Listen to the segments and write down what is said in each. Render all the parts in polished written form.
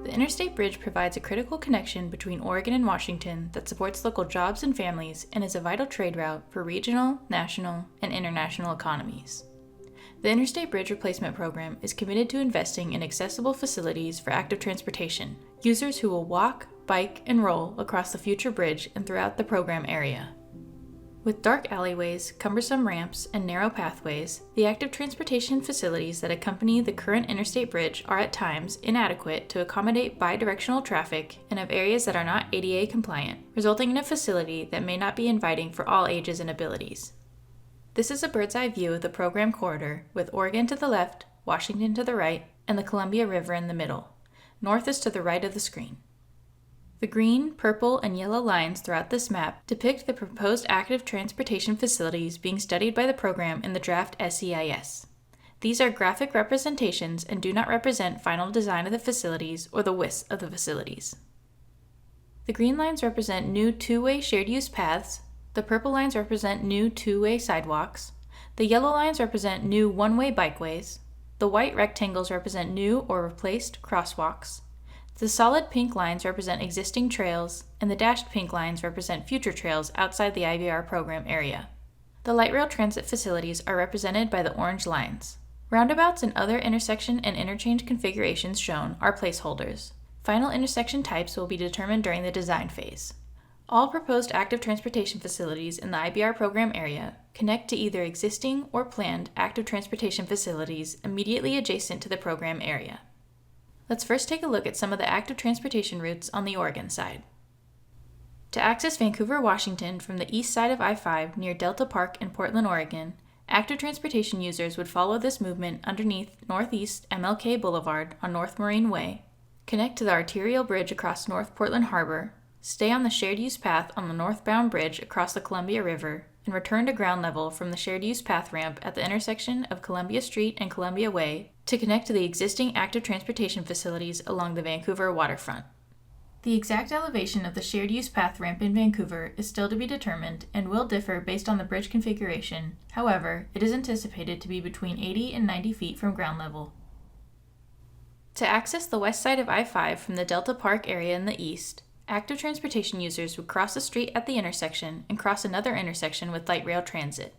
The Interstate Bridge provides a critical connection between Oregon and Washington that supports local jobs and families and is a vital trade route for regional, national, and international economies. The Interstate Bridge Replacement Program is committed to investing in accessible facilities for active transportation, users who will walk, bike, and roll across the future bridge and throughout the program area. With dark alleyways, cumbersome ramps, and narrow pathways, the active transportation facilities that accompany the current interstate bridge are at times inadequate to accommodate bi-directional traffic and have areas that are not ADA compliant, resulting in a facility that may not be inviting for all ages and abilities. This is a bird's-eye view of the program corridor, with Oregon to the left, Washington to the right, and the Columbia River in the middle. North is to the right of the screen. The green, purple, and yellow lines throughout this map depict the proposed active transportation facilities being studied by the program in the draft SEIS. These are graphic representations and do not represent final design of the facilities or the widths of the facilities. The green lines represent new two-way shared-use paths, the purple lines represent new two-way sidewalks, the yellow lines represent new one-way bikeways, the white rectangles represent new or replaced crosswalks, the solid pink lines represent existing trails, and the dashed pink lines represent future trails outside the IBR program area. The light rail transit facilities are represented by the orange lines. Roundabouts and other intersection and interchange configurations shown are placeholders. Final intersection types will be determined during the design phase. All proposed active transportation facilities in the IBR program area connect to either existing or planned active transportation facilities immediately adjacent to the program area. Let's first take a look at some of the active transportation routes on the Oregon side. To access Vancouver, Washington from the east side of I-5 near Delta Park in Portland, Oregon, active transportation users would follow this movement underneath Northeast MLK Boulevard on North Marine Way, connect to the arterial bridge across North Portland Harbor, stay on the shared-use path on the northbound bridge across the Columbia River, and return to ground level from the shared-use path ramp at the intersection of Columbia Street and Columbia Way to connect to the existing active transportation facilities along the Vancouver waterfront. The exact elevation of the shared-use path ramp in Vancouver is still to be determined and will differ based on the bridge configuration. However, it is anticipated to be between 80 and 90 feet from ground level. To access the west side of I-5 from the Delta Park area in the east, active transportation users would cross the street at the intersection and cross another intersection with light rail transit.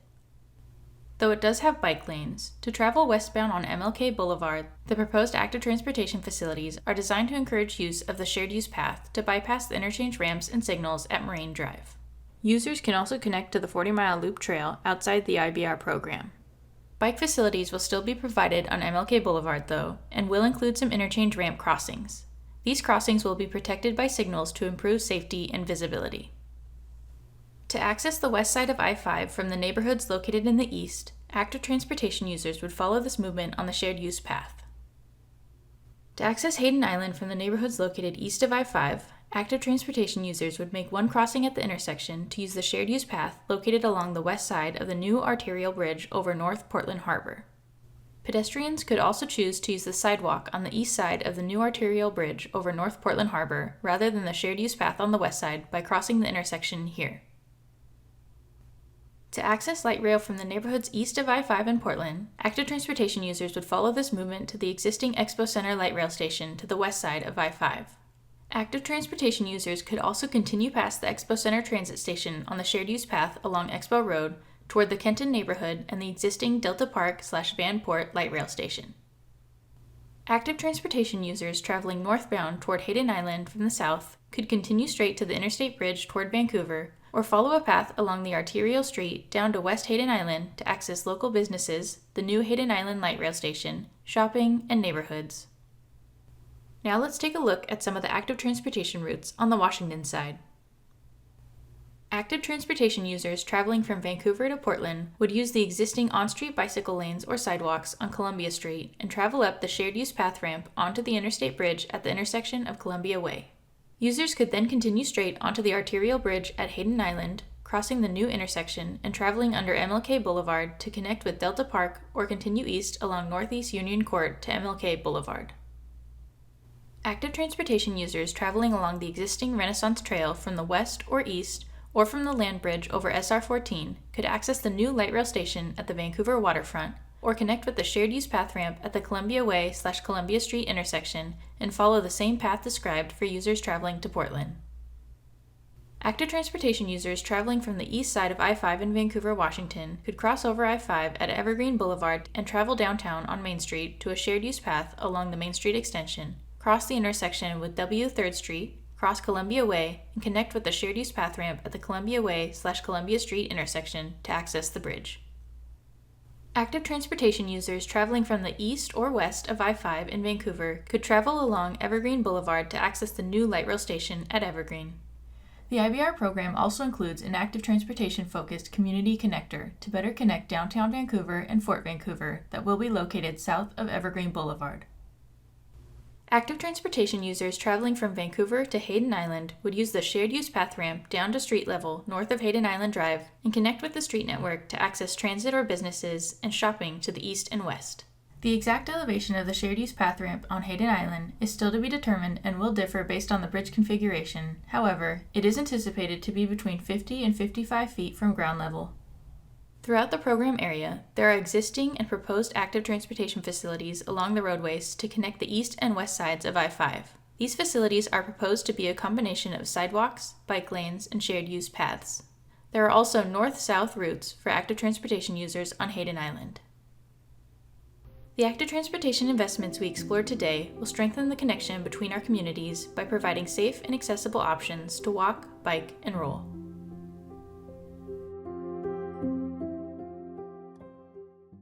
Though it does have bike lanes, to travel westbound on MLK Boulevard, the proposed active transportation facilities are designed to encourage use of the shared-use path to bypass the interchange ramps and signals at Moraine Drive. Users can also connect to the 40-mile loop trail outside the IBR program. Bike facilities will still be provided on MLK Boulevard, though, and will include some interchange ramp crossings. These crossings will be protected by signals to improve safety and visibility. To access the west side of I-5 from the neighborhoods located in the east, active transportation users would follow this movement on the shared-use path. To access Hayden Island from the neighborhoods located east of I-5, active transportation users would make one crossing at the intersection to use the shared-use path located along the west side of the new arterial bridge over North Portland Harbor. Pedestrians could also choose to use the sidewalk on the east side of the new arterial bridge over North Portland Harbor rather than the shared-use path on the west side by crossing the intersection here. To access light rail from the neighborhoods east of I-5 in Portland, active transportation users would follow this movement to the existing Expo Center light rail station to the west side of I-5. Active transportation users could also continue past the Expo Center transit station on the shared-use path along Expo Road toward the Kenton neighborhood and the existing Delta Park/Vanport light rail station. Active transportation users traveling northbound toward Hayden Island from the south could continue straight to the interstate bridge toward Vancouver or follow a path along the arterial street down to West Hayden Island to access local businesses, the new Hayden Island light rail station, shopping, and neighborhoods. Now let's take a look at some of the active transportation routes on the Washington side. Active transportation users traveling from Vancouver to Portland would use the existing on-street bicycle lanes or sidewalks on Columbia Street and travel up the shared-use path ramp onto the interstate bridge at the intersection of Columbia Way. Users could then continue straight onto the arterial bridge at Hayden Island, crossing the new intersection and traveling under MLK Boulevard to connect with Delta Park or continue east along Northeast Union Court to MLK Boulevard. Active transportation users traveling along the existing Renaissance Trail from the west or east or from the land bridge over SR-14 could access the new light rail station at the Vancouver waterfront, or connect with the shared use path ramp at the Columbia Way/Columbia Street intersection and follow the same path described for users traveling to Portland. Active transportation users traveling from the east side of I-5 in Vancouver, Washington could cross over I-5 at Evergreen Boulevard and travel downtown on Main Street to a shared use path along the Main Street extension, cross the intersection with W 3rd Street, cross Columbia Way, and connect with the shared use path ramp at the Columbia Way/Columbia Street intersection to access the bridge. Active transportation users traveling from the east or west of I-5 in Vancouver could travel along Evergreen Boulevard to access the new light rail station at Evergreen. The IBR program also includes an active transportation-focused community connector to better connect downtown Vancouver and Fort Vancouver that will be located south of Evergreen Boulevard. Active transportation users traveling from Vancouver to Hayden Island would use the shared use path ramp down to street level north of Hayden Island Drive and connect with the street network to access transit or businesses and shopping to the east and west. The exact elevation of the shared use path ramp on Hayden Island is still to be determined and will differ based on the bridge configuration. However, it is anticipated to be between 50 and 55 feet from ground level. Throughout the program area, there are existing and proposed active transportation facilities along the roadways to connect the east and west sides of I-5. These facilities are proposed to be a combination of sidewalks, bike lanes, and shared use paths. There are also north-south routes for active transportation users on Hayden Island. The active transportation investments we explored today will strengthen the connection between our communities by providing safe and accessible options to walk, bike, and roll.